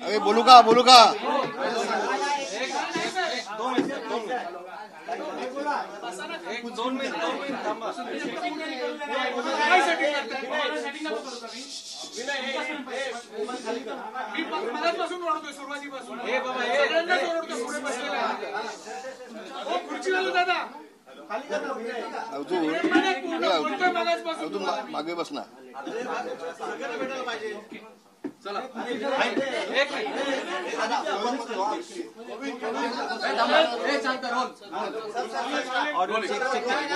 अरे बोलू का मागे बस ना. चला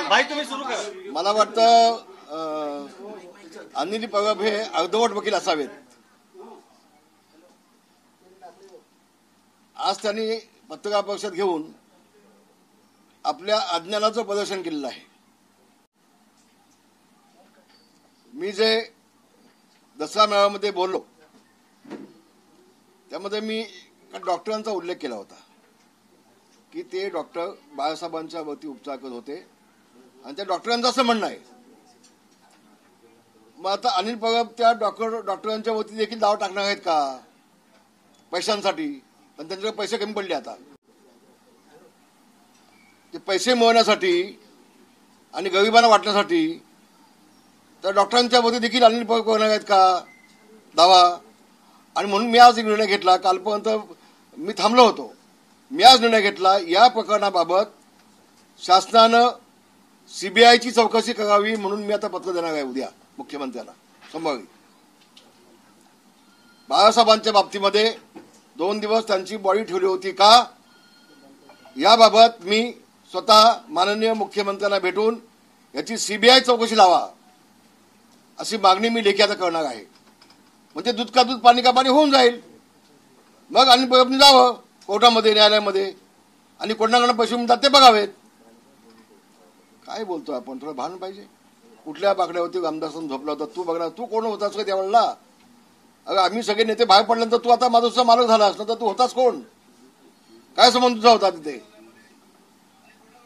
भाई तुम्ही सुरू करा. मला वाटतं अनिल परब हे अर्धवट वकील असावेत. आज त्यांनी पत्रकार परिषद घेऊन आपल्या अज्ञानाचं प्रदर्शन केलेलं आहे. मी जे दसरा मेळाव्यामध्ये बोललो त्यामध्ये मी डॉक्टरांचा उल्लेख केला होता की ते डॉक्टर बाळासाहेबांच्या वरती उपचार करत होते आणि त्या डॉक्टरांचं असं म्हणणं आहे. मग आता अनिल परब त्या डॉक्टरांच्या वरती देखील दाव टाकणार आहेत का पैशांसाठी? पण त्यांच्याकडे पैसे कमी पडले. आता ते पैसे मिळवण्यासाठी आणि गरिबांना वाटण्यासाठी त्या डॉक्टरांच्या वरती देखील अनिल परब करणार आहेत का दावा? आणि म्हणून मी आज एक निर्णय घेतला. कालपर्यंत मी थांबलो होतो. मी आज निर्णय घेतला या प्रकरणाबाबत शासनानं सीबीआयची चौकशी करावी म्हणून मी आता पत्र देणार आहे उद्या मुख्यमंत्र्यांना संभाव्य. बाळासाहेबांच्या बाबतीमध्ये 2 दिवस त्यांची बॉडी ठेवली होती का याबाबत मी स्वतः माननीय मुख्यमंत्र्यांना भेटून याची सीबीआय चौकशी लावा अशी मागणी मी लेखी आता करणार आहे. म्हणजे दूध का दूध पाणी का पाणी होऊन जाईल. मग अनिल परबनी जावं कोर्टामध्ये न्यायालयामध्ये आणि कोणाकडे पैसे मिळतात ते बघावेत. काय बोलतो आपण? थोडं भान पाहिजे. कुठल्या बाकड्यावरती आमदार झोपला होता तू बघणार? तू कोण होतास का त्यावेळेला? अगं आम्ही सगळे नेते बाहेर पडल्यानंतर तू आता माझा मालक झाला असता तर तू होतास कोण? काय संबंध तुझा होता तिथे?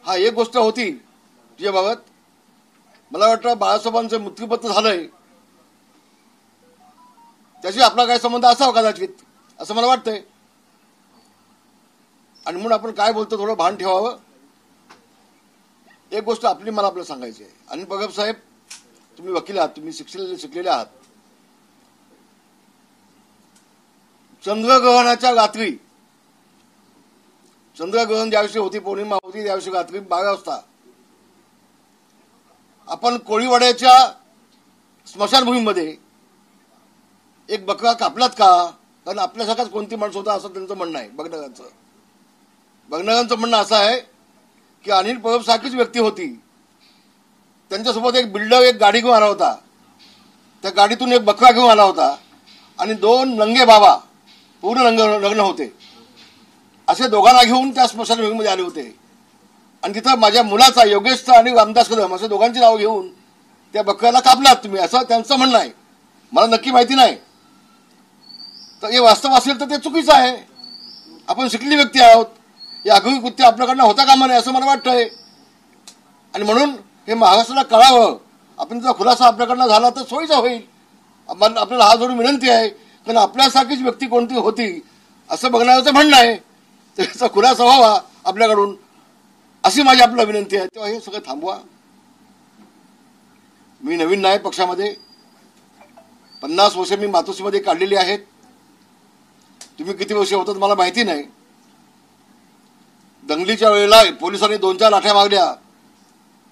हा एक गोष्ट होती तुझ्याबाबत. मला वाटतं बाळासाहेबांचं मृत्यूपत्र झालंय त्याशी आपला काय संबंध असावा कदाचित असं मला वाटतंय. आणि म्हणून आपण काय बोलतो थोडं भान ठेवावं. एक गोष्ट मला आपल्याला सांगायची आहे. अनिल परब साहेब तुम्ही वकील आहात, तुम्ही शिकलेले आहात. चंद्रग्रहणाच्या रात्री चंद्रग्रहण ज्या दिवशी होती पौर्णिमा होती त्या दिवशी रात्री 12 वाजता आपण कोळीवाड्याच्या स्मशानभूमीमध्ये एक बकरा कापलात का? कारण आपल्यासारखाच कोणती माणसं होता असं त्यांचं म्हणणं आहे. बघणाऱ्यांचं म्हणणं असं आहे की अनिल परब सारखीच व्यक्ती होती. त्यांच्यासोबत एक बिल्डर एक गाडी घेऊन आला होता. त्या गाडीतून एक बकरा घेऊन आला होता आणि 2 नंगे बाबा पूर्ण लग्न होते असे दोघांना घेऊन त्या स्मशानभूमीमध्ये आले होते. आणि तिथं माझ्या मुलाचा योगेशचा आणि रामदास कदम असे दोघांची नावं घेऊन त्या बकऱ्याला कापलात तुम्ही असं त्यांचं म्हणणं आहे. मला नक्की माहिती नाही. तर हे वास्तव असेल तर ते चुकीचं आहे. आपण शिकलेली व्यक्ती आहोत. हे आगळी कृत्य आपल्याकडनं होता कामा नये असं मला वाटतंय. आणि म्हणून हे महाराष्ट्राला कळावं. आपण जर खुलासा आपल्याकडनं झाला तर सोयीचा होईल. आपल्याला हात जोडून विनंती आहे कारण आपल्यासारखीच व्यक्ती कोणती होती असं बघण्याचं म्हणणं आहे. त्याचा खुलासा व्हावा आपल्याकडून अशी माझी आपल्याला विनंती आहे. तेव्हा हे सगळं थांबवा. मी नवीन नाही पक्षामध्ये. 50 वर्ष मी मातोश्रीमध्ये काढलेली आहेत. तुम्ही किती वर्ष होतात मला माहिती नाही. दंगलीच्या वेळेला पोलिसांनी 2-4 लाठ्या मागल्या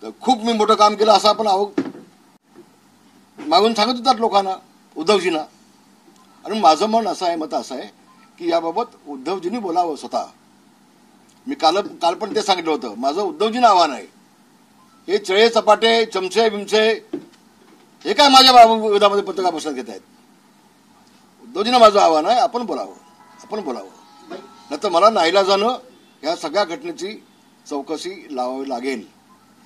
तर खूप मी मोठं काम केलं असं आपण मागून सांगत होतात लोकांना उद्धवजींना. आणि माझं मत असं आहे की याबाबत उद्धवजींनी बोलावं स्वतः. मी काल पण ते सांगितलं होतं. माझं उद्धवजींना आव्हान आहे. हे चळे चपाटे चमचे बिमचे हे काय माझ्या विरोधामध्ये पत्रकार परिषद घेत आहेत. उद्धवजींना माझं आव्हान आहे आपण बोलावं. नाही तर मला नाईलाजानं ह्या सगळ्या घटनेची चौकशी लावावी लागेल.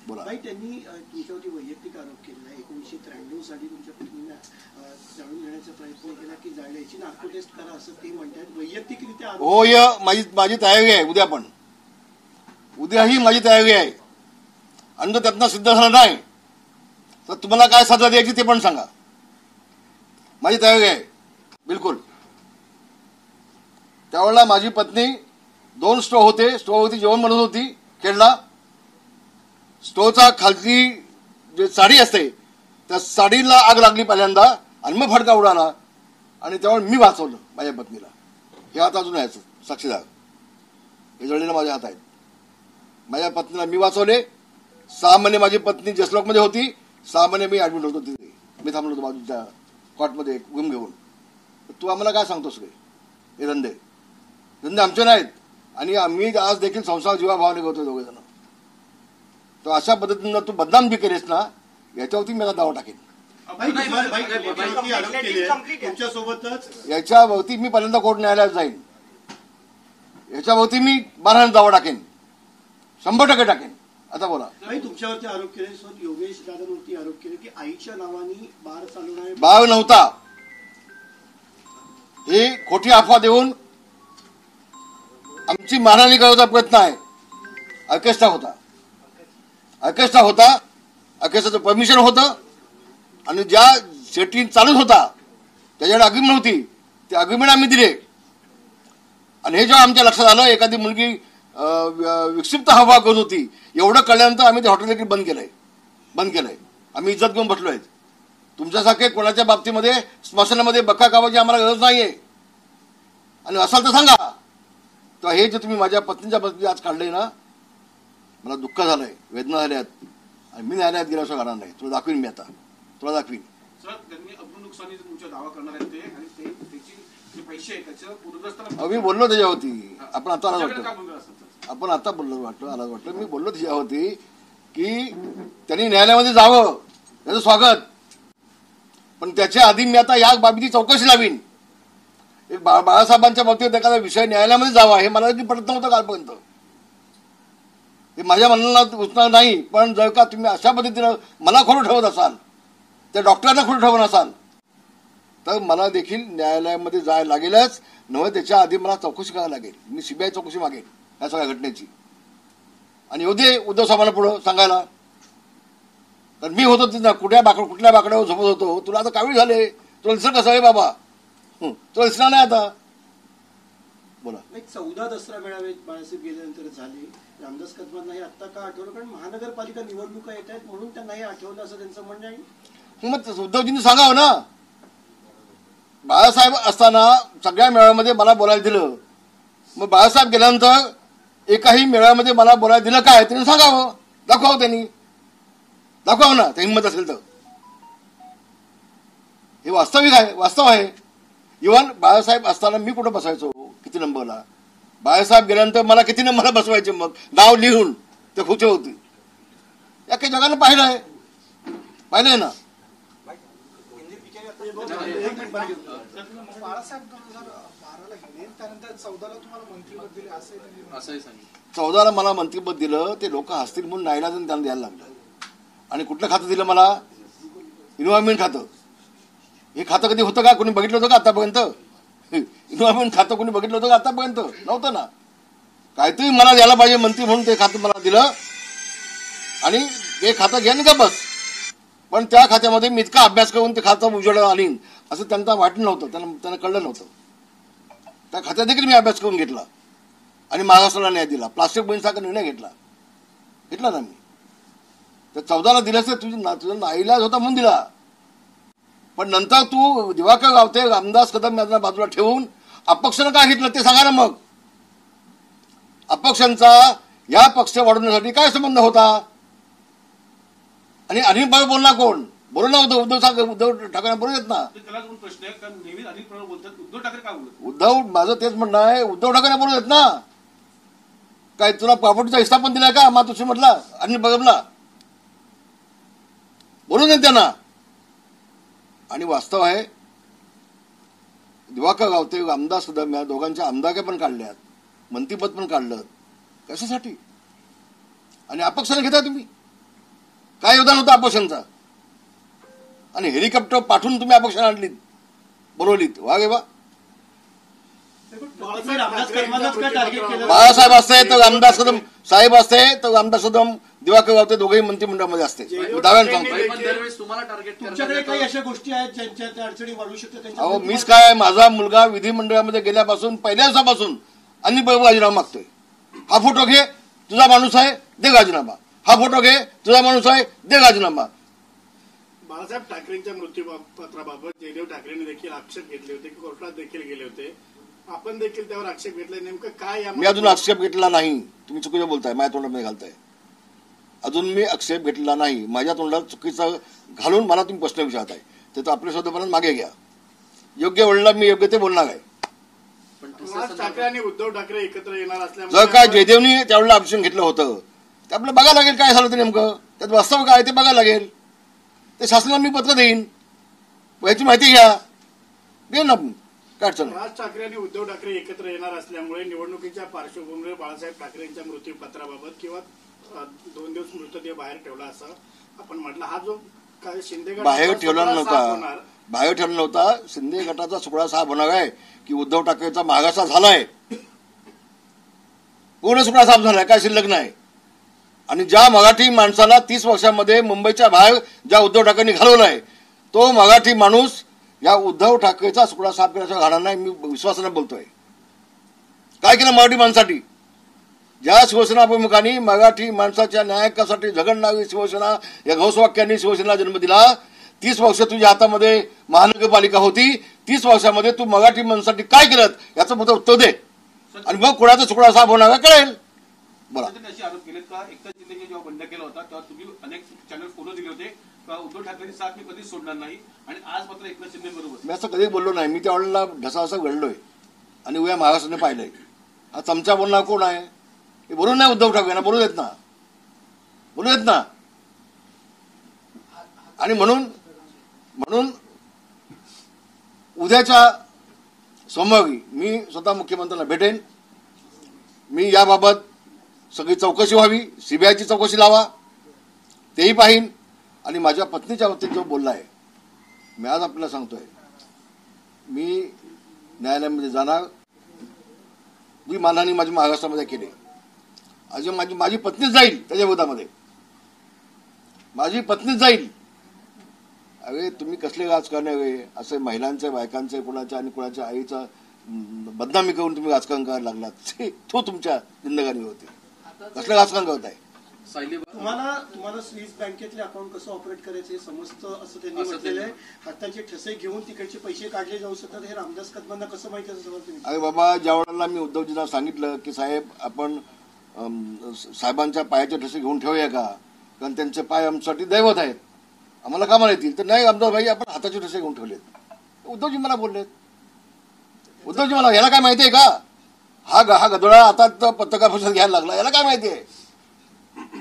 बोला. त्यांनी तुमच्यावरती वैयक्तिक आरोप केला. 1993 साली तुमच्या पत्नीला जाळून घेण्याचा प्रयत्न केला की जाळण्याची नार्को टेस्ट करा असं ते म्हणतात. वैयक्तिकरित्या होय, माझी तयारी आहे. उद्याही माझी तयारी आहे. आणि जर त्यातनं सिद्ध झालं नाही तर तुम्हाला काय सजा द्यायची ते पण सांगा. माझी तयारी आहे बिलकुल. त्यावेळेला माझी पत्नी 2 स्टोव्ह होते. स्टोव्हवरती जेवण बनवत होती खेळला. स्टोव्हचा खालची जे साडी असते त्या साडीला आग लागली पहिल्यांदा आणि मग फडका उडाला आणि त्यावेळेला मी वाचवलं माझ्या पत्नीला. हे हात अजून आहे साक्षीदार. हे जळलेलं माझ्या हात आहेत. माझ्या पत्नीला मी वाचवले. 6 महिने माझी पत्नी जसलॉकमध्ये होती. 6 महिने मी ऍडमिट होतो तिथे. मी थांबलो होतो बाजूच्या कॉटमध्ये रूम घेऊन. तू आम्हाला काय सांगतोस रे? हे धंदे आमचे नाहीत. आणि आम्ही आज देखील संसार जीवाभावाने करतोय दोघे जण. तर अशा पद्धतीनं तू बदनाम बी केलेस ना, याच्यावरती मी आता दावा टाकेन. याच्यावरती मी पहिल्यांदा कोर्ट न्यायालयात जाईन. याच्यावरती मी 12 दावा टाकेन. 100% टाकेन. आता बोला. तुमच्यावरती आरोप केले, योगेश दादांवरती आरोप केले की आईच्या नावाने बार चालवणारे. बार नव्हता. हे खोटी अफवा देऊन आमची मारहाणी करायचा प्रयत्न आहे. ऑर्केस्ट्रा होता. ऑर्केस्ट्राचं परमिशन होतं आणि ज्या सेटिंग चालूच होता त्याच्याकडे अग्रीमेंट होती. ते अग्रीमेंट आम्ही दिले. आणि हे जेव्हा आमच्या लक्षात आलं एखादी मुलगी विक्षिप्त हवा करत होती, एवढं कळल्यानंतर आम्ही ते हॉटेल देखील बंद केलंय. आम्ही इज्जत घेऊन बसलोय. तुमच्यासारखे कोणाच्या बाबतीमध्ये स्मशानामध्ये बक्का कावाची आम्हाला गरज नाहीये. आणि असाल तर सांगा. तर हे जे तुम्ही माझ्या पत्नीच्या बाबतीत आज काढलंय ना, मला दुःख झालंय, वेदना झाल्यात. आणि मी न्यायालयात गेल्याशिवाय करणार नाही. तुला दाखवीन मी आता. सर, त्यांनी अब्दुल नुकसानीचा तुमचा दावा करणार आहेत ते आणि त्याची जे पैसे आहेत त्याचं पूरग्रस्तांना. मी बोललो त्याच्यावरती. आपण आता बोललो वाटतं. मी बोललो त्याच्यावरती की त्यांनी न्यायालयामध्ये जावं, त्याचं स्वागत. पण त्याच्या आधी मी आता या बाबतीची चौकशी लावीन. एक बाळासाहेबांच्या बाबतीत एखादा विषय न्यायालयामध्ये जावा हे मला पटत नव्हतं कालपर्यंत. हे माझ्या मनाला उचणार नाही. पण जर का तुम्ही अशा पद्धतीनं मला खोटं ठेवत असाल, त्या डॉक्टरांना खोटं ठेवत असाल, तर मला देखील न्यायालयामध्ये जायला लागेलच. नव्हे त्याच्या आधी मला चौकशी करायला लागेल. मी सीबीआय चौकशी मागेन या सगळ्या घटनेची. आणि येऊ दे उद्धव साहेबांना पुढं सांगायला. तर मी होतो तिथं कुठल्या बाकड्यावर झोपत होतो. तुला आता कावीळ झाले. तुला दिसत कसं आहे बाबा? तुला दिसणार नाही आता. बोला. 14 दसरा मेळावे बाळासाहेब गेल्यानंतर झाले. रामदास कदमांना हे आत्ता का आठवलं? कारण महानगरपालिका निवडणुका येत आहेत म्हणून त्यांना हे आठवलं असं त्यांचं म्हणणं आहे. मग उद्धवजींनी सांगावं ना. बाळासाहेब असताना सगळ्या मेळाव्यामध्ये मला बोलायला दिलं. मग बाळासाहेब गेल्यानंतर एकाही मेळाव्यामध्ये मला बोलायला दिलं काय त्यांनी सांगावं. दाखवावं ना त्या हिंमत असेल तर. हे वास्तव आहे. इव्हन बाळासाहेब असताना मी कुठं बसायचो किती नंबरला. बाळासाहेब गेल्यानंतर मला किती नंबरला बसवायचे मग नाव लिहून ते खुचे होती. या काही जगानं पाहिलंय ना. बाळासाहेब 2012ला गेले, त्यानंतर 14ला तुम्हाला मंत्रिपद दिले असंही सांगितलं. 14ला मला मंत्रिपद दिलं. ते लोक हसतील म्हणून नाईलाजाने त्यांना द्यायला लागलं. आणि कुठलं खातं दिलं मला? इन्व्हायरमेंट खातं. हे खातं कधी होतं का? कोणी बघितलं होतं का आतापर्यंत? इन्व्हायरमेंट खातं कोणी बघितलं होतं का आतापर्यंत? नव्हतं ना. काहीतरी मला द्यायला पाहिजे मंत्री म्हणून ते खातं मला दिलं. आणि हे खातं घ्या का बस. पण त्या खात्यामध्ये मी इतका अभ्यास करून ते खातं उजेडाला आणीन असं त्यांना वाटलं नव्हतं. त्यांना कळलं नव्हतं. त्या खात्यात देखील मी अभ्यास करून घेतला आणि महाराष्ट्राला न्याय दिला. प्लास्टिक बंदीसारखा निर्णय घेतला ना मी. तर 14ला दिल्यास तुझा नाईलाज होता म्हणून दिला. पण नंतर तू दिवाकर गावते, रामदास कदम यांना बाजूला ठेवून अपक्षानं काय घेतलं ते सांगा ना. मग अपक्षांचा या पक्ष वाढवण्यासाठी काय संबंध होता? आणि अनिल पवार बोलणार कोण? बोलू नव्हतं. उद्धव ठाकरे बोलू देत ना. प्रश्न आहे कारण नेहमी अनिल पवार बोलतात, उद्धव ठाकरे का बोलतात? माझं तेच म्हणणं आहे. उद्धव ठाकरे बोलू देत ना. काय तुला प्रॉपर्टीचा हिस्सा पण दिलाय का मातोश्री म्हटला अनिल पवारला? बोलू देत त्यांना. आणि वास्तव आहे दिवाकर गावते, रामदास कदम या दोघांच्या आमदारक्या पण काढल्यात. मंत्रिपद पण काढलं, कशासाठी? आणि अपक्षाने घेताय तुम्ही. काय योगदान होतं अपक्षांचा? आणि हेलिकॉप्टर पाठवून तुम्ही अपक्षाने आणलीत, बोलवलीत. वा गे वा. बाळासाहेब असते तर आमदार सदम साहेब असते तर आमदार सदम दिवाकर गावते दोघेही मंत्रिमंडळामध्ये असते. दाव्याने सांगतो. तुमच्याकडे काही अशा गोष्टी आहेत ज्यांच्या त्या अडचणी वाढू शकतात? अहो मीच काय, माझा मुलगा विधिमंडळामध्ये गेल्यापासून पहिल्या दिवसापासून अन्य राजीनामा मागतोय. हा फोटो घे, तुझा माणूस आहे, दे राजीनामा. हा फोटो घे, तुझा माणूस आहे, दे राजीनामा. बाळासाहेब ठाकरेंच्या मृत्यूपत्राबाबत जयदेव ठाकरेंनी देखील आक्षेप घेतले होते, कोर्टात देखील गेले होते. आपण देखील त्यावर आक्षेप घेतलाय. नेमकं काय? मी अजून आक्षेप घेतला नाही. तुम्ही चुकीचं बोलताय, माझ्या तोंडामध्ये घालताय. अजून मी आक्षेप घेतलेला नाही. माझ्या तोंडात चुकीचं घालून मला तुम्ही प्रश्न विचारताय. तर आपल्या शब्दापर्यंत मागे घ्या. योग्य वळला मी योग्य ते बोलणार आहे. राज ठाकरे आणि उद्धव ठाकरे एकत्र येणार असल्यामुळे जर काय जयदेवनी त्यावेळेला ऑप्शन घेतलं होतं ते आपल्याला बघायला लागेल काय झालं ते नेमकं, त्यात वास्तव काय ते बघायला लागेल. ते शासनाला मी पत्र देईन, याची माहिती घ्या, देईन ना. काय अडचण? राज ठाकरे आणि उद्धव ठाकरे एकत्र येणार असल्यामुळे निवडणुकीच्या पार्श्वभूमीवर बाळासाहेब ठाकरेंच्या मृत्यूपत्राबाबत किंवा 2 दिवस मृतदेह बाहेर ठेवला असं आपण म्हटलं. हा जो काय शिंदे गट बाहेर ठेवला नव्हता, बाहेर ठेवला नव्हता. शिंदे गटाचा सुकडा साफ होणार आहे की उद्धव ठाकरेचा मागासा झालाय, पूर्ण सुकडा साफ झालाय, काय शिल्लक नाही. आणि ज्या मराठी माणसाला 30 वर्षामध्ये मुंबईच्या बाहेर ज्या उद्धव ठाकरेंनी घालवलाय तो मराठी माणूस या उद्धव ठाकरेचा सुकडा साफ करण्याचा घाणार नाही. मी विश्वासाने बोलतोय. काय केलं मराठी माणसासाठी? ज्या शिवसेना प्रमुखांनी मराठी माणसाच्या न्यायकासाठी झगडणारी शिवसेना या घोषवाक्यांनी शिवसेनेला जन्म दिला. 30 वर्ष तुझ्या हातामध्ये महानगरपालिका होती. 30 वर्षामध्ये तू मराठी माणसासाठी काय केलं याचं मोठं उत्तर दे, आणि मग कोणाचा सुकडा साफ होणार कळेल. बोला. असे आरोप केलेत का एकनाथ शिंदेने जेव्हा बंड केला होता तेव्हा तुम्ही अनेक चॅनल फोटो दिले होते का उद्धव ठाकरेंची साथ मी कधीच सोडणार नाही, आणि आज मात्र एकनाथ शिंदे बरोबर. मी असं कधी बोललो नाही. मी त्यावेळेला ढसा घडलोय आणि उद्या महाराष्ट्राने पाहिलंय. हा चमचा बोलणार कोण आहे? हे बोलू नाही उद्धव ठाकरे ना, बोलू देत ना, बोलू देत ना. आणि म्हणून उद्याच्या सोमवारी मी स्वतः मुख्यमंत्र्यांना भेटेन. मी याबाबत सगळी चौकशी व्हावी, सीबीआयची चौकशी लावा, तेही पाहीन. आणि माझ्या पत्नीच्या बाबतीत जो बोलला आहे, मी आज आपल्याला सांगतोय, मी न्यायालयामध्ये जाणार. मी मानाने माझ्या महाराष्ट्रामध्ये केले. अजून माझी पत्नीच जाईल त्याच्या विरोधामध्ये, माझी पत्नीच जाईल. अरे तुम्ही कसले राजकारण आहे? असे महिलांचे, बायकांचे, कुणाच्या आणि कुणाच्या आईचा बदनामी करून तुम्ही राजकारण करायला लागलात. तो तुमच्या जिंदगानी होते. कसलं राजकारण करत आहे? तुम्हाला स्विस बँकेतले अकाउंट कसं ऑपरेट करायचं हे समजतं असं त्यांनी म्हटलेलं आहे. हाताचे ठसे घेऊन तिकडचे पैसे काढले जाऊ शकतात हे रामदास कदमांना कसं माहिती असं समजतं? अरे बाबा, ज्या वेळेला मी उद्धवजींना सांगितलं की साहेब आपण साहेबांच्या पायाचे ठसे घेऊन ठेवूया का, कारण त्यांचे पाय आमच्यासाठी दैवत आहेत, आम्हाला कामाला येतील. तर नाही आमदार भाई आपण हाताचे ठसे घेऊन ठेवलेत. उद्धवजी मला बोललेत. उद्धवजी मला याला काय माहिती आहे का? हा गदोळा आता पत्रकार परिषद घ्यायला लागला, याला काय माहिती आहे?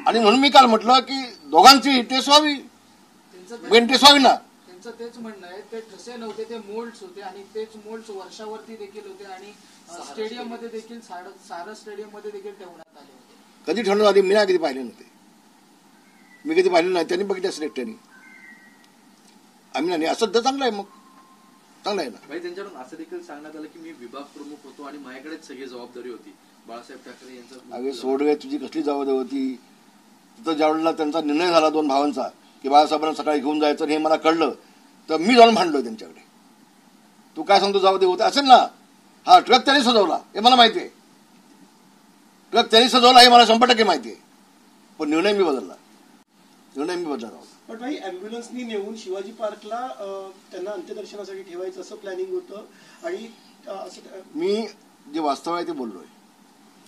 आणि म्हणून मी काल म्हटलं की दोघांची टेस्ट व्हावी, टेस्ट व्हावी ना. त्यांचं तेच म्हणणं आहे, ते ठसे नव्हते, ते मोल्ड्स होते, आणि तेच मोल्ड्स वर्षावरती देखील होते, आणि स्टेडियम मध्ये देखील सारस स्टेडियम मध्ये देखील ठेवण्यात आले होते. कधी ठेवण्यात आली? मी नाही कधी पाहिले नव्हते. मी कधी पाहिले नाही. त्यांनी बघितलं असेल एकट्याने, आम्ही नाही. असं तर चांगलं आहे, मग चांगलं आहे ना. भाई त्यांच्याकडून असं देखील सांगण्यात आलं की मी विभाग प्रमुख होतो आणि माझ्याकडेच सगळी जबाबदारी होती. बाळासाहेब ठाकरे यांचं अगे सोड गे, तुझी कसली जबाबदारी होती? तिथं ज्यावेळेला त्यांचा निर्णय झाला 2 भावांचा की बाळासाहेबांना सकाळी घेऊन जायचं, हे मला कळलं तर मी जाऊन भांडलोय त्यांच्याकडे. तू काय सांगतो जबाबदारी होते असेल ना? हा ट्रक त्यांनी सजवला हे मला माहिती आहे. ट्रक त्यांनी सजवला हे मला 100% माहिती आहे. पण निर्णय मी बदलला. पण भाई अँब्युलन्सनी नेऊन शिवाजी पार्कला त्यांना अंत्यदर्शनासाठी ठेवायचं असं प्लॅनिंग होतं. आणि मी जे वास्तव आहे ते बोललोय.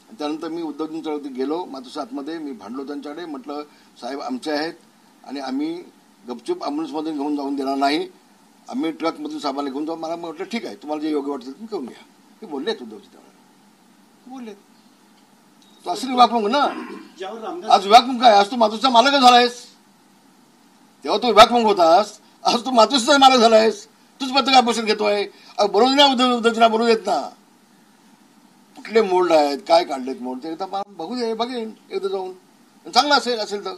त्यानंतर मी उद्धवजींच्यावरती गेलो मातोश्री आतमध्ये. मी भांडलो त्यांच्याकडे, म्हटलं साहेब आमचे आहेत आणि आम्ही गपचूप ॲम्ब्युलन्समध्ये घेऊन जाऊन देणार नाही, आम्ही ट्रकमधून साहेबांना घेऊन जाऊ. मला म्हटलं ठीक आहे, तुम्हाला जे योग्य वाटतं तुम्ही करून घ्या. हे बोललेत उद्धवजी त्यावेळेला, बोललेत. तू असं विभाग प्रमुख ना, आज विभाग प्रमुख आहे. आज तू मातोश्रीचा मालकच झालायस. तेव्हा तू विभाग प्रमुख होतास, आज तू मातोश्रीचा मालक झालायस. तूच पत्रकार परिषद घेतोय. बरोबर ना, उद्धवजींना बोलू देत ना. कुठले मोल्ड आहेत, काय काढलेत मोल्ड, ते एकदा मला बघू दे, बघेन एकदा जाऊन. चांगलं असेल तर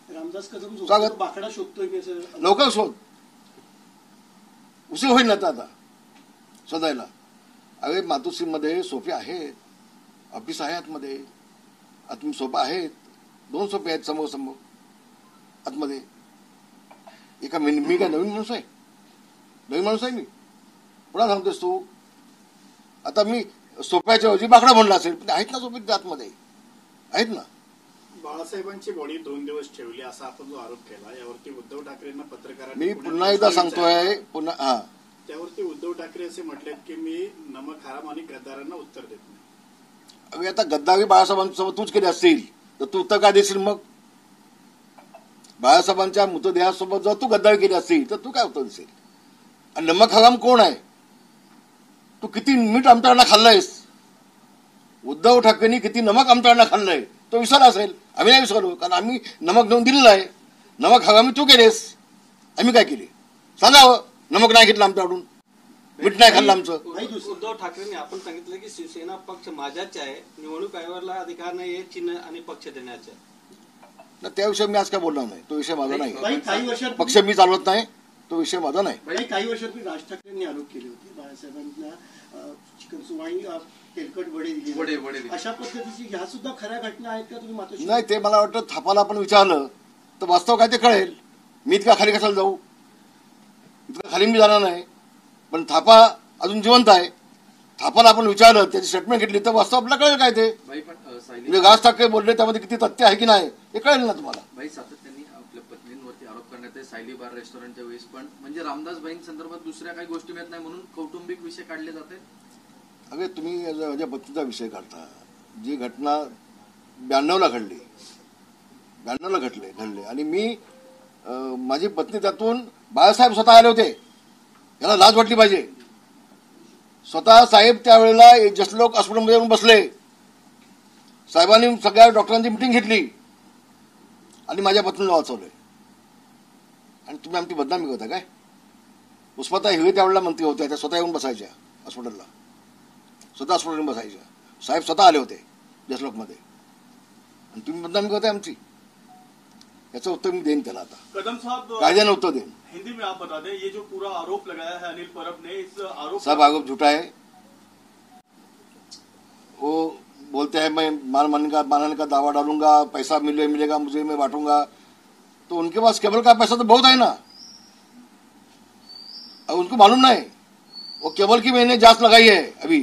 रामदास कदम स्वागत. बाकडा शोधतोय मी असं लवकर शोध, उशीर होईल ना आता शोधायला. अरे मातोश्रीमध्ये सोफे आहेत, ऑफिस आहे आतमध्ये, आतमध्ये सोफा आहेत, 2 सोफे आहेत समोर समोर आतमध्ये. एका मी काय नवीन माणूस आहे? नवीन माणूस आहे मी? पुन्हा सांगतोस तू? आता मी सोफ्याच्या ऐवजी बाकडा म्हणला असेल, पण आहेत ना सोफे आतमध्ये, आहेत ना. बाळासाहेबांची बॉडी 2 दिवस ठेवली असा आपण जो आरोप केला, यावरती उद्धव ठाकरेंना पत्रकारांनी मी पुन्हा एकदा सांगतोय, पुन्हा त्यावरती उद्धव ठाकरे असे म्हटलेत की मी नमक हराम आणि गद्दारांना उत्तर देत नाही. अरे आता गद्दारी बाळासाहेबांसोबत तूच केली असतील तर तू उत्तर काय देशील मग? बाळासाहेबांच्या मृतदेहासोबत जर तू गद्दारी केली असतील तर तू काय उत्तर देशील? आणि नमक हराम कोण आहे? तू किती मीठ आमच्याकडनं खाल्लंयस? उद्धव ठाकरेंनी किती नमक आमच्याकडनं खाल्लंय तो विसरला असेल. आम्ही नाही विसरलो, कारण आम्ही नमक देऊन दिलेलं आहे. नमक हरामी तू केलेस, आम्ही काय केले सांगावं? नमक नाही घेतलं आमच्याकडून, मीठ नाही खाल्लं आमचं. उद्धव ठाकरेंनी आपण सांगितलं की शिवसेना पक्ष माझाच आहे, निवडणूक आयोगाला अधिकार नाही आहे चिन्ह आणि पक्ष देण्याचा. त्याविषयी मी आज काय बोलणार नाही, तो विषय माझा नाही. काही वर्षात पक्ष मी चालवत नाही, तो विषय माझा नाही. काही वर्षापूर्वी राज ठाकरेंनी आरोप केले होते बाळासाहेबांना चिकन सुवाणी तेलकट वडे दिले, अशा पद्धतीची ह्या सुद्धा खऱ्या घटना आहेत का? तुम्ही मातोश्री नाही, ते मला वाटतं थापाला आपण विचारलं तर वास्तव काय ते कळेल. मी इतका खाली कशाला जाऊ? इतका खाली मी जाणार नाही. पण थापा अजून जिवंत आहे, थापाला आपण विचारलं, त्याची स्टेटमेंट घेतली तर वास्तव आपल्याला कळेल काय ते. म्हणजे राज ठाकरे बोलले त्यामध्ये किती तथ्य आहे की नाही हे कळेल ना तुम्हाला. भाई सातत्याने आपल्या पत्नींवरती आरोप करण्यात आहे, सायली बार रेस्टॉरंटच्या वेळेस पण, म्हणजे रामदास भाई संदर्भात दुसऱ्या काही गोष्टी मिळत नाही म्हणून कौटुंबिक विषय काढले जाते. अगे तुम्ही माझ्या पत्नीचा विषय काढता. जी घटना 92ला घडली, 92ला घडले आणि मी माझी पत्नी त्यातून, बाळासाहेब स्वतः आले होते, याला लाज वाटली पाहिजे. स्वतः साहेब त्यावेळेला जसलोक हॉस्पिटलमध्ये येऊन बसले, साहेबांनी सगळ्या डॉक्टरांची मिटिंग घेतली आणि माझ्या पत्नीला वाचवलंय. आणि तुम्ही आमची बदनामी करता काय? पुष्पाता हिरे त्यावेळेला मंत्री होत्या, त्या स्वतः येऊन बसायच्या हॉस्पिटलला, स्वतः हॉस्पिटलला बसायच्या. साहेब स्वतः आले होते जसलोकमध्ये आणि तुम्ही बदनामी करताय आमची. याचं उत्तर मी देईन त्याला आता, कदम साहब कायद्याने उत्तर देईन. हिंदी में आप बता दें, ये जो पूरा आरोप लगाया है अनिल परब ने, इस आरोप सब आरोप झूठा है. वो बोलते हैं मैं मानने का दावा डालूंगा, पैसा मिलेगा मुझे, मैं बांटूंगा. तो उनके पास केबल का पैसा तो बहुत है ना, अब उनको मालूम नहीं. वो केबल की मैंने जांच लगाई है अभी,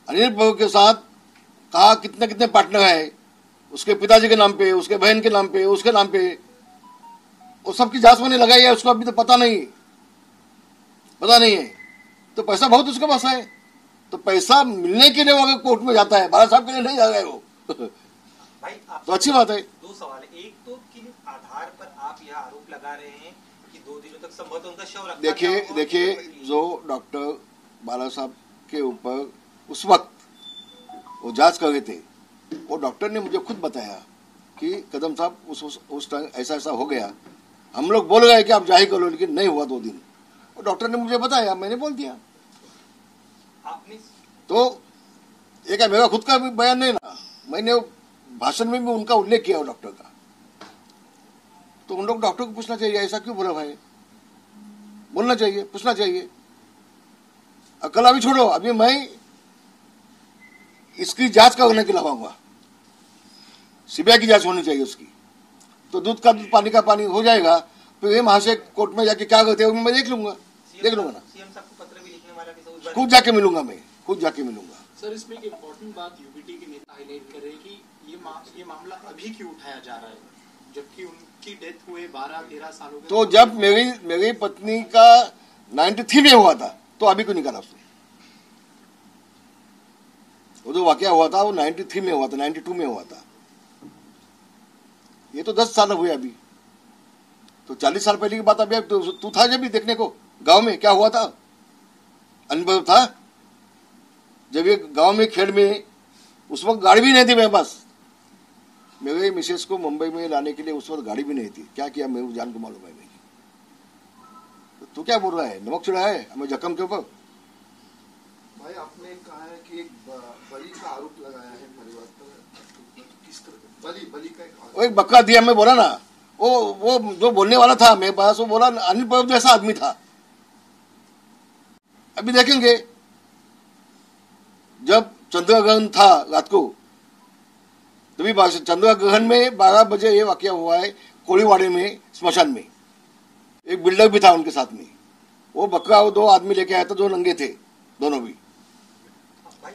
अनिल परब के साथ कहा कितने कितने पार्टनर है, उसके पिताजी के नाम पे, उसके बहन के नाम पे, उसके नाम पे, वो सबकी जांच मैंने लगाई है. उसको अभी तो पता नहीं है. तो पैसा बहुत उसके पास है. तो पैसा मिलने के लिए वो अगर कोर्ट में जाता है, बाला साहब के लिए नहीं जा रहा है वो. भाई तो अच्छी बात है. 2 सवाल है. एक तो किन आधार पर आप यह आरोप लगा रहे हैं कि 2 दिनों तक संभवतः उनका शव रखा देखिए जो डॉक्टर बाला साहब के ऊपर उस वक्त वो जांच कर रहे थे, वो डॉक्टर ने मुझे खुद बताया कि कदम साहब उस टाइम ऐसा हो गया. हम लोग बोल गए कि आप जाहिर कर लो, लेकिन नहीं हुआ 2 दिन. वो डॉक्टर ने मुझे बताया, मैंने बोल दिया. आपने तो ये क्या मेरा खुद का भी बयान नहीं ना, मैंने भाषण में भी उनका उल्लेख किया डॉक्टर का. तो उन लोग डॉक्टर को पूछना चाहिए ऐसा क्यों बोला भाई, बोलना चाहिए, पूछना चाहिए. कल अभी छोड़ो, अभी मैं इसकी जांच करने के लगाऊंगा. सीबीआई की जांच होनी चाहिए उसकी. तो दूध का दूध, पानी का पानी हो जाएगा. फिर ये महाशय कोर्ट में जाके क्या करते हैं मैं देख लूंगा ना. सीएम साहब को पत्र भी लिखने वाला भी खुद जाके मिलूंगा, मैं खुद जाके मिलूंगा. सर, इसमें एक इम्पोर्टेंट बात यूपीटी के नेता हाईलाइट कर रहे हैं कि ये मामला अभी क्यों उठाया जा रहा है, जबकि उनकी डेथ हुए 12-13 सालों के. तो जब मेरी पत्नी का 93 में हुआ था, तो अभी क्यों निकाला उसने? वो जो वाकया हुआ था वो 93 में हुआ था, 92 में हुआ था. ये तो 10 साल हुए अभी. तो 40 साल पहले की बात. अभी तू था जब भी देखने को गांव में क्या हुआ था, अनुभव था जब ये गांव में खेड़ में, उस वक्त गाड़ी भी नहीं थी मेरे पास. मेरे मिसेस को मुंबई में लाने के लिए उस वक्त गाड़ी भी नहीं थी. क्या किया मेरे जान को मालूम है. तो तू क्या बोल रहा है, नमक चढ़ा है हमें जख्म के ऊपर. भाई आपने कहा है कि एक बलि का आरोप लगाया है परिवार पर, किस तरह बलि का वो एक बक्का दिया, मैं बोला ना, वो जो बोलने वाला था मेरे पास, वो बोला अनिल परब जैसा आदमी था। अभी देखेंगे, जब चंद्र ग्रहण था रात को, तभी चंद्र ग्रहण में 12 बजे ये वाकया हुआ है कोलीवाड़े में, स्मशान में। एक बिल्डर भी था उनके साथ में। वो बकरा वो 2 आदमी लेके आया था जो नंगे थे, दोनों भी। भाई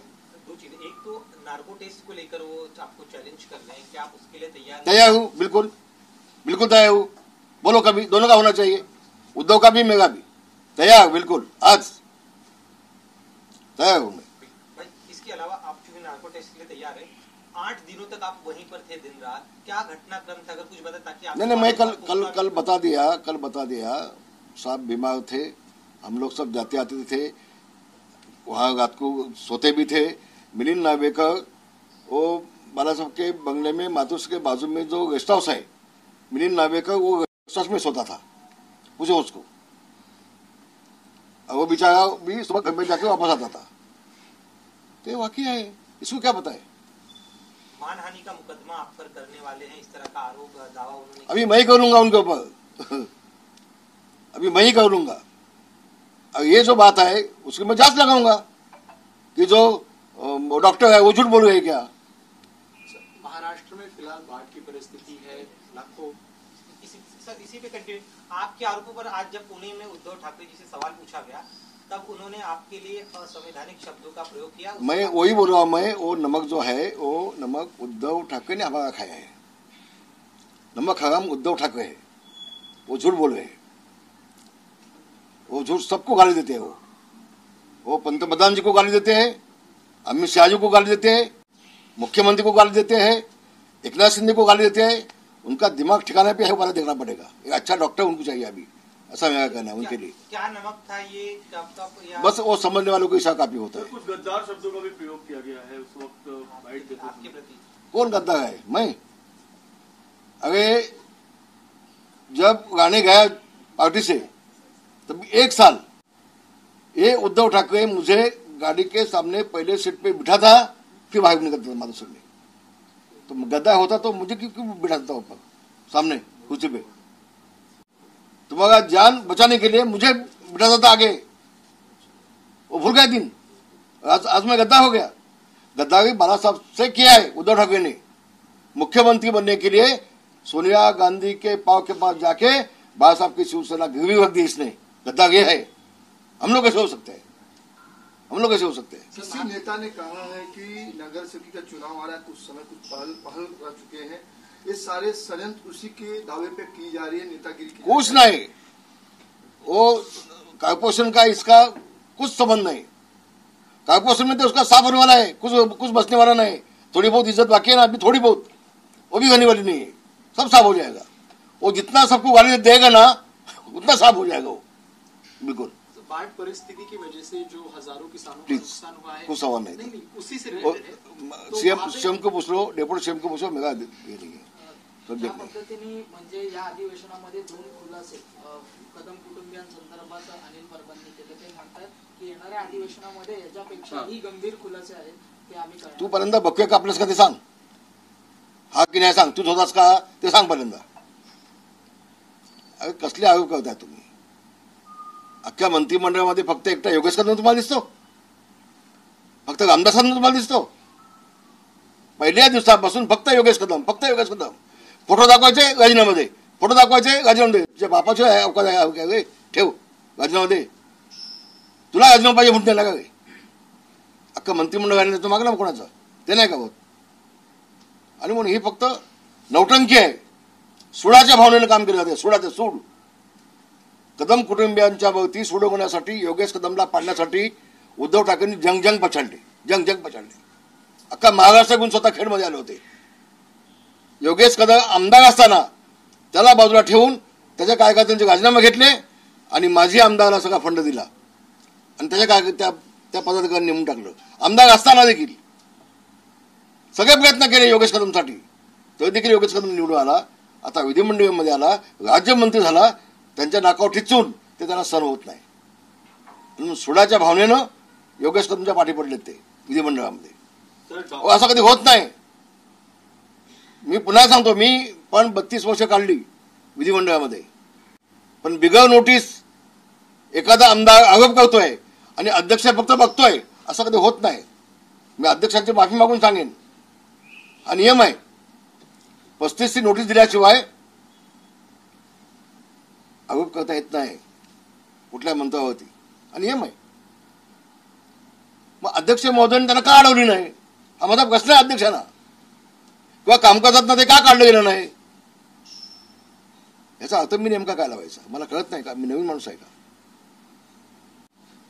दो चीजें, एक तो नार्को टेस्ट को लेकर वो आपको चैलेंज कर रहे हैं, क्या आप उसके लिए तैयार हूँ? बिल्कुल बिल्कुल तैयार हूँ। बोलो कभी, दोनों का होना चाहिए, उद्धव का भी मेरा भी। तैयार बिल्कुल, आज तैयार हूँ मैं। भाई इसके अलावा आप चूंकि नार्को टेस्ट के लिए तैयार है, 8 दिनों तक आप वहीं पर थे दिन रात, क्या घटनाक्रम था, अगर कुछ बता ताकि आप। नहीं, मैं कल बता दिया। साहब बीमार थे, हम लोग सब जाते आते थे वहाँ, रात को सोते भी थे। मिलिंद नार्वेकर वो बाला साहब के बंगले में मातुस के बाजू में जो गेस्ट हाउस है, मिलिंद नार्वेकर वो गेस्ट हाउस में सोता था, पूछो उसको। वो बेचारा भी सुबह घर में जाके वापस आता था। तो ये वाकया है, इसको क्या पता है? मानहानि का मुकदमा आप पर करने वाले हैं, इस तरह का आरोप दावा उन्होंने। अभी मैं ही करूंगा उनके ऊपर अभी मैं ही करूंगा। अब ये जो बात है उसकी मैं जांच लगाऊंगा कि जो डॉक्टर है वो झूठ बोल रहे हैं क्या। महाराष्ट्र में फिलहाल बाढ़ की परिस्थिति है, लाखों। इसी पे कंटिन्यू, आपके आरोपों पर आज जब पुणे में उद्धव ठाकरे जी से सवाल पूछा गया, तब उन्होंने आपके लिए असंवैधानिक शब्दों का प्रयोग किया। मैं वही बोल रहा हूँ, मैं वो नमक जो है वो नमक उद्धव ठाकरे ने हमारा खाया है। नमक हराम उद्धव ठाकरे है, वो झूठ बोल रहे हैं। वो झूठ सबको गाली देते हैं। वो पंतप्रधान जी को गाली देते हैं, अमित शाह जी को गाली देते हैं, मुख्यमंत्री को गाली देते हैं, एकनाथ शिंदे को गाली देते हैं। उनका दिमाग ठिकाने पे है, वाला देखना पड़ेगा। एक अच्छा डॉक्टर उनको चाहिए अभी, ऐसा मेरा कहना है उनके लिए। क्या नमक था ये, कब बस वो समझने वालों को ईशा काफी होता है। कुछ गद्दार शब्दों का भी प्रयोग किया गया है उस वक्त बाइट देते आपके प्रति। कौन गद्दार है? मैं? अरे जब गाने गया पार्टी से, तब 1 साल ये उद्धव ठाकरे मुझे गाड़ी के सामने पहले सीट पे बिठा था, फिर बाहर निकलता था माधुसर में। तो गद्दार होता तो मुझे क्यों बिठाता था ऊपर सामने कुर्सी पे? तुम्हारा जान बचाने के लिए मुझे बिठाता था आगे। वो भूल गए दिन। आज मैं गद्दार हो गया। गद्दारी बाला साहब से किया है उद्धव ठाकरे ने। मुख्यमंत्री बनने के लिए सोनिया गांधी के पांव के पास जाके बाला साहब की शिवसेना गिरवी रख दी इसने। गद्दार ये है। हम लोग कैसे हो सकते हैं? हम लोग कैसे हो सकते हैं? किसी नेता ने कहा है कि नगर समिति का चुनाव आ रहा है, कुछ समय कुछ पहल कर चुके हैं, ये सारे षड्यंत्र उसी के दावे पे की जा रही है, नेतागिरी की। कुछ नहीं, वो कॉर्पोरेशन का इसका कुछ संबंध नहीं। कॉर्पोरेशन में तो उसका साफ होने वाला है, कुछ बचने वाला नहीं। थोड़ी बहुत इज्जत बाकी है ना अभी, थोड़ी बहुत, वो भी करने वाली नहीं है। सब साफ हो जाएगा। वो जितना सबको गाली देगा ना उतना साफ हो जाएगा वो, बिल्कुल। बाढ़ परिस्थिति की वजह से जो हजारों किसानों का नुकसान हुआ है, कुछ सवाल नहीं। नहीं उसी से रिलेटेड है। तो सीएम को पूछ लो, डेप्युटी सीएम को पूछ लो, मेरा ये नहीं है। ज्या पद्धतीने म्हणजे या अधिवेशनामध्ये 2 खुलासे कदम कुटुंबियांसंदर्भात अनिल परबांनी केले, ते म्हणतात की येणाऱ्या अधिवेशनामध्ये याच्यापेक्षाही गंभीर खुलासे आहेत ते आम्ही करणार. तू पर्यंत बक्के कापलंस का ते सांग. हा की नाही सांग. तू होतास का ते सांग पर्यंत. अरे कसले आरोप करताय तुम्ही? अख्ख्या मंत्रिमंडळामध्ये फक्त एकटा योगेश कदम तुम्हाला दिसतो? फक्त रामदासांना तुम्हाला दिसतो? पहिल्या दिवसापासून फक्त योगेश कदम, फक्त योगेश कदम. फोटो दाखवायचे राजीनामध्ये, फोटो दाखवायचे राजीनामध्ये. जे बापाचे अवकाश आहे ठेव राजीनामध्ये. तुला राजीनामा पाहिजे म्हणून त्याला काय? अख्खा मंत्रिमंडळ तो मागला कोणाचा? ते नाही का होत. आणि म्हणून ही फक्त नौटंकी आहे. सुडाच्या भावनेनं काम केलं जाते. सुडाचे सूड. कदम कुटुंबियांच्या भोवती सूड होण्यासाठी, योगेश कदमला पाडण्यासाठी उद्धव ठाकरेंनी जंग पछाडले. जंग पछाडले. अख्खा महाराष्ट्र घेऊन स्वतः खेडमध्ये आले होते. योगेश कदम आमदार असताना त्याला बाजूला ठेवून त्याच्या कार्यकर्त्यांचे राजीनामे घेतले आणि माजी आमदाराला सगळा फंड दिला आणि त्या पदाधिकाऱ्यांनी नेमून टाकलं. आमदार असताना देखील सगळे प्रयत्न केले योगेश कदमसाठी. तो देखील योगेश कदम निवडून आला. आता विधिमंडळामध्ये आला, राज्यमंत्री झाला. त्यांच्या नाकावर ठिचून ते त्यांना सहन होत नाही. म्हणून सुडाच्या भावनेनं योगेश कदमच्या पाठी पडलेत ते विधिमंडळामध्ये. सर अहो, असं कधी होत नाही. मी पुन्हा सांगतो, मी पण 32 वर्ष काढली विधिमंडळामध्ये, पण बिगर नोटीस एखादा आमदार आरोप करतोय आणि अध्यक्ष फक्त बघतोय, असं कधी होत नाही. मी अध्यक्षांची माफी मागून सांगेन, हा नियम आहे. 35 ची नोटीस दिल्याशिवाय आरोप करता येत नाही कुठल्या मंत्र्यावरती, हा नियम आहे. मग अध्यक्ष महोदयाने त्यांना का अडवली नाही, हा माझा प्रश्न आहे अध्यक्षांना. किंवा कामकाजात ते का काढलं गेलं नाही, याचा अर्थ मी नेमका काय लावायचा मला कळत नाही का. मी नवीन माणूस आहे का.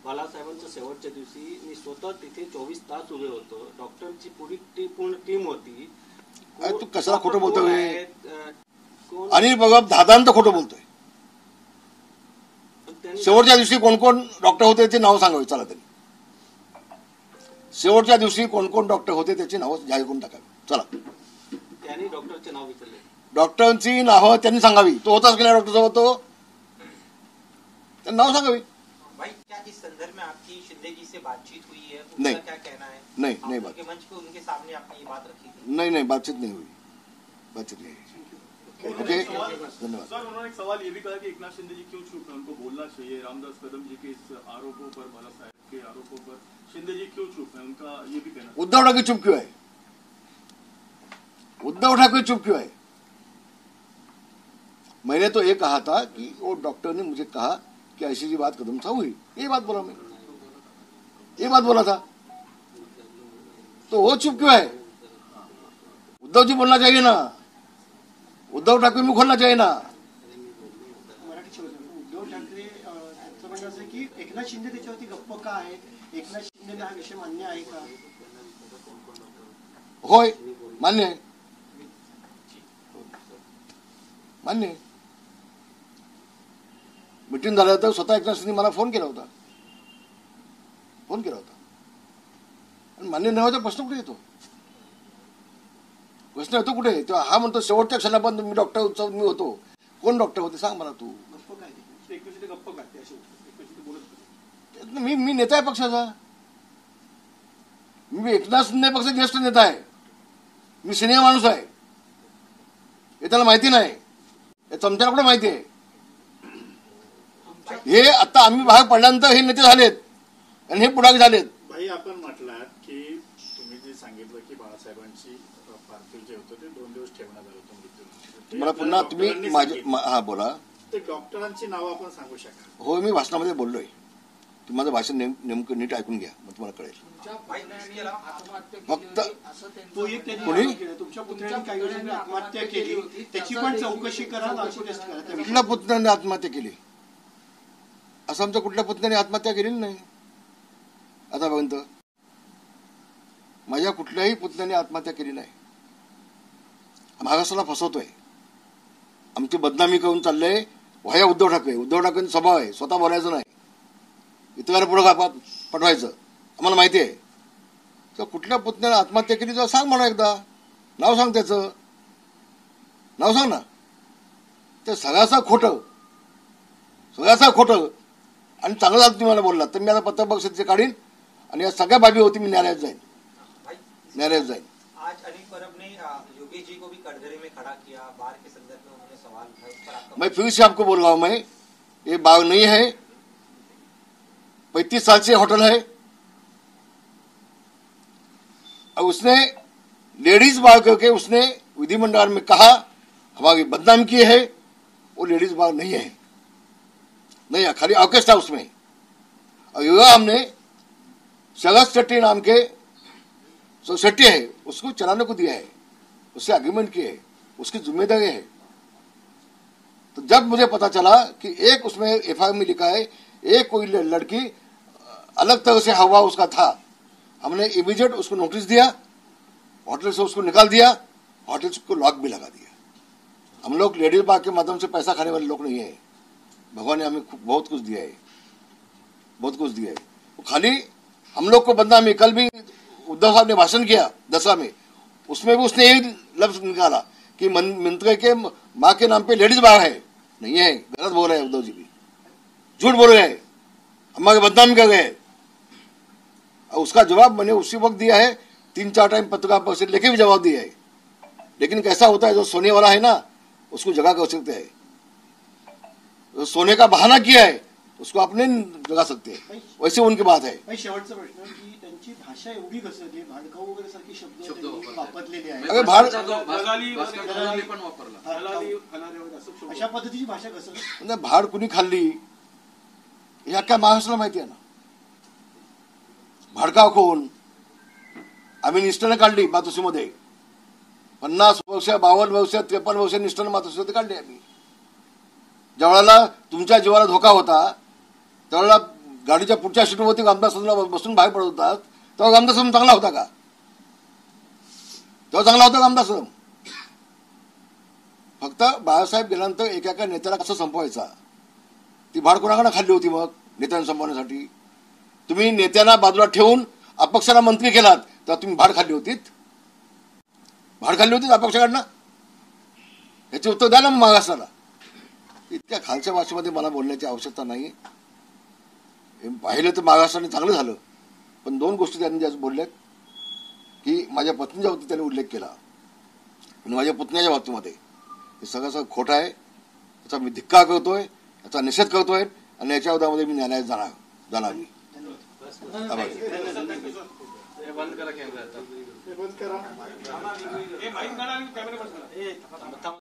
बाळासाहेबांच्या शेवटच्या दिवशी मी स्वतः तिथे 24 तास उभे होतो. डॉक्टरची पूर्ण टीम होती. अरे तू कशाला खोटं बोलतोय. कोण आहेत, कोण अनिल परब धादांत खोटं बोलतोय. त्यांनी- शेवटच्या दिवशी कोण कोण डॉक्टर होते त्याची नाव सांगावी. चला तरी शेवटच्या दिवशी कोण कोण डॉक्टर होते त्याची नावं जाहीर करून टाकावी. चला, त्यांनी डॉक्टरचे नाव विचारले. डॉक्टरांची नावं त्यांनी सांगावी. तो होताच की नाही डॉक्टर सोबत, तो त्यांनी नाव सांगावी. भाई क्या इस संदर्भ में आपकी शिंदे जी से बातचीत हुई है, नहीं। उनका क्या कहना है? नहीं, आप नहीं उनके मंच पे उनके सामने आपने ये बात रखी थी? नहीं नहीं, बातचीत नहीं हुई, बातचीत नहीं हुई. ओके, धन्यवाद. सर उन्होंने एक सवाल ये भी कहा कि एकनाथ शिंदे जी क्यों चुप है, उनको बोलना चाहिए. रामदास कदम जी के इस आरोपों पर, बाला साहेब के आरोपों पर शिंदे जी क्यों चुप है, उनका ये भी कहना. उद्धव ठाकरे चुप क्यों है, उद्धव ठाकरे चुप क्यों है. मैंने तो ये कहा था कि वो डॉक्टर ने मुझे कहा कि ऐसी जी बात कदम साहब हुई, ये बात बोला मैं, ये बात बोला था. तो वो चुप क्यों है. उद्धव जी बोलना चाहिए ना, उद्धव ठाकरे मुख खोलना चाहिए ना. मराठी शब्द उद्धव ठाकरे त्यांचं म्हणणं असं की एकनाथ शिंदे त्याच्यावरती गप्प का आहेत, एकनाथ शिंदेला हा विषय मान्य आहे का. होय, मान्य आहे, मान्य आहे. मिटिंग झाल्यानंतर स्वतः एकनाथ शिंदे मला फोन केला होता, आणि मान्य नावाचा प्रश्न कुठे येतो, प्रश्न येतो कुठे. तेव्हा हा म्हणतो शेवटच्या क्षणापर्यंत मी डॉक्टर उत्सव मी होतो. कोण डॉक्टर होते सांग मला तू. गप्प काय ते. एकमेकांशी ते गप्प काढते असे एकमेकांशी ते बोलत नाही. मी नेता आहे पक्षाचा, मी एकनाथ शिंदे पक्षाचा ज्येष्ठ नेता आहे, मी सिनियर माणूस आहे. हे त्याला माहिती नाही, या चमच्याला कुठे माहिती आहे. हे आता आम्ही बाहेर पडल्यानंतर हे नेते झालेत आणि हे पुढारी झालेत. भाई आपण म्हटलात की तुम्ही जे सांगितलं की बाळासाहेबांची पार्थिव जे होतं ते 2 दिवस ठेवण्यात आलं होतं मृत्यू. मला पुन्हा तुम्ही माझे हा बोला. ते डॉक्टरांची नावं आपण सांगू शकाल. हो, मी भाषणामध्ये बोललोय. तुम्ही माझं भाषण नेमकं नीट ऐकून घ्या, मग तुम्हाला कळेल. तुमच्या पुतण्याने आत्महत्या केली फक्त- होती, असं त्यांचं तो एक त्यांनी कोणी? आरोप केला. तुमच्या पुतळ्याने काही वर्षांनी आत्महत्या केली, त्याची पण चौकशी करा, नार्को टेस्ट करा. त्या कुठल्या पुतण्याने आत्महत्या केली, असं आमच्या कुठल्या पुतण्याने आत्महत्या केलेली नाही आतापर्यंत. माझ्या कुठल्याही पुतण्याने आत्महत्या केली नाही. महाराष्ट्राला फसवतोय, आमची बदनामी करून चाललंय. वया उद्धव ठाकरेंचा स्वभाव आहे, स्वतः बोलायचं नाही, इतरांना पुढे पाठवायचं. आम्हाला माहिती आहे. तर कुठल्या पुतण्याने आत्महत्या केली तर सांग मला एकदा, नाव सांग, त्याचं नाव सांग ना. ते सगळ्याचं खोटं आणि चांगलं झालं तुम्ही मला बोललात. तर मी आता पत्रपरिषदेचे काढीन आणि या सगळ्या बाबी होती मी न्यायालयात जाईन. आज अनिल परब ने योगेश जी को भी कटघरे में खड़ा किया, बार के संदर्भ में उन्होंने सवाल उठाया, उस पर आपका मैं फिर से आपको बोल रहा हूं, मैं ये बार नहीं है, 35 साल से होटल है. और उसने लेडीज बार करके उसने विधिमंडल में कहा हमारी बदनाम की है. वो लेडीज बार नहीं है, नहीं, खाली ऑर्केस्ट्रा उसमें. और युवा हमने शरद शेट्टी नाम के सोसाइटी है उसको चलाने को दिया है, उससे एग्रीमेंट किए है, उसकी जिम्मेदारी है. तो जब मुझे पता चला कि एक उसमें एफआईआर में लिखा है एक कोई लड़की अलग तरह से हवा उसका था, हमने इमीडिएट उसको नोटिस दिया, होटल से उसको निकाल दिया, होटल को लॉक भी लगा दिया. हम लोग लेडीज बार के माध्यम से पैसा खाने वाले लोग नहीं है. भगवान ने हमें बहुत कुछ दिया है, बहुत कुछ दिया है. वो खाली हम लोग को बदनामी. कल भी उद्धव साहब ने भाषण किया दशा में, उसमें भी उसने यही लफ्ज निकाला कि मंत्री के माँ के नाम पे लेडीज बार है. नहीं है, गलत बोल रहे हैं उद्धव जी भी, झूठ बोल रहे हैं, हमारे बदनाम कर गए. उसका जवाब मैंने उसी वक्त दिया है, 3-4 टाइम पत्रकार परिषद लेके भी जवाब दिया है। लेकिन कैसा होता है, जो सोने वाला है ना उसको जगा कर सकते हैं, जो सोने का बहाना किया है उसको अपने जगा सकते हैं, वैसे उनकी बात है। भाई शेवटचा प्रश्न की त्यांची भाषा एवढी घसरली, भाडकाऊ वगैरे सारखी शब्द त्यांनी वापरलेले आहेत, अरे भाड दलाली पण वापरला. अशा पद्धतीची भाषा घसरली. म्हणजे भाड कुणी खाल्ली हे अख्ख्या महाराष्ट्राला माहिती आहे ना. भाडकाव कोण, आम्ही निष्ठाने काढली मातोश्रीमध्ये 50 वर्ष, 52 वर्ष, 53 वर्ष निष्ठाने मातोश्रीमध्ये काढली आम्ही. ज्यावेळेला तुमच्या जीवाला धोका होता त्यावेळेला गाडीच्या पुढच्या सीटवरती आमदार सदनाला बसून बाहेर पडत होतात, तेव्हा आमदार सदन चांगला होता का? तेव्हा चांगला होता का आमदार सदन? फक्त बाळासाहेब गेल्यानंतर एका नेत्याला कसं संपवायचा, ती भाड कोणाकडे खाल्ली होती? मग नेत्यांना संपवण्यासाठी तुम्ही नेत्यांना बाजूला ठेवून अपक्षाला मंत्री केलात, तर तुम्ही भाड खाल्ली होतीत? भाड खाल्ली होती अपक्षाकडनं? याचे उत्तर द्या ना महाराष्ट्राला. इतक्या खालच्या भाषेमध्ये मला बोलण्याची आवश्यकता नाही. पाहिलं तर महाराष्ट्राने चांगलं झालं, पण 2 गोष्टी त्यांनी ज्या बोलल्यात की माझ्या पत्नीच्या बाबतीत त्यांनी उल्लेख केला आणि माझ्या पुतण्याच्या बाबतीमध्ये, हे सगळं खोटं आहे. याचा मी धिक्कार करतोय, याचा निषेध करतोय आणि याच्या विरोधामध्ये मी न्यायालयात जाणार. बंद करा कॅमेरा. हे बंद करा.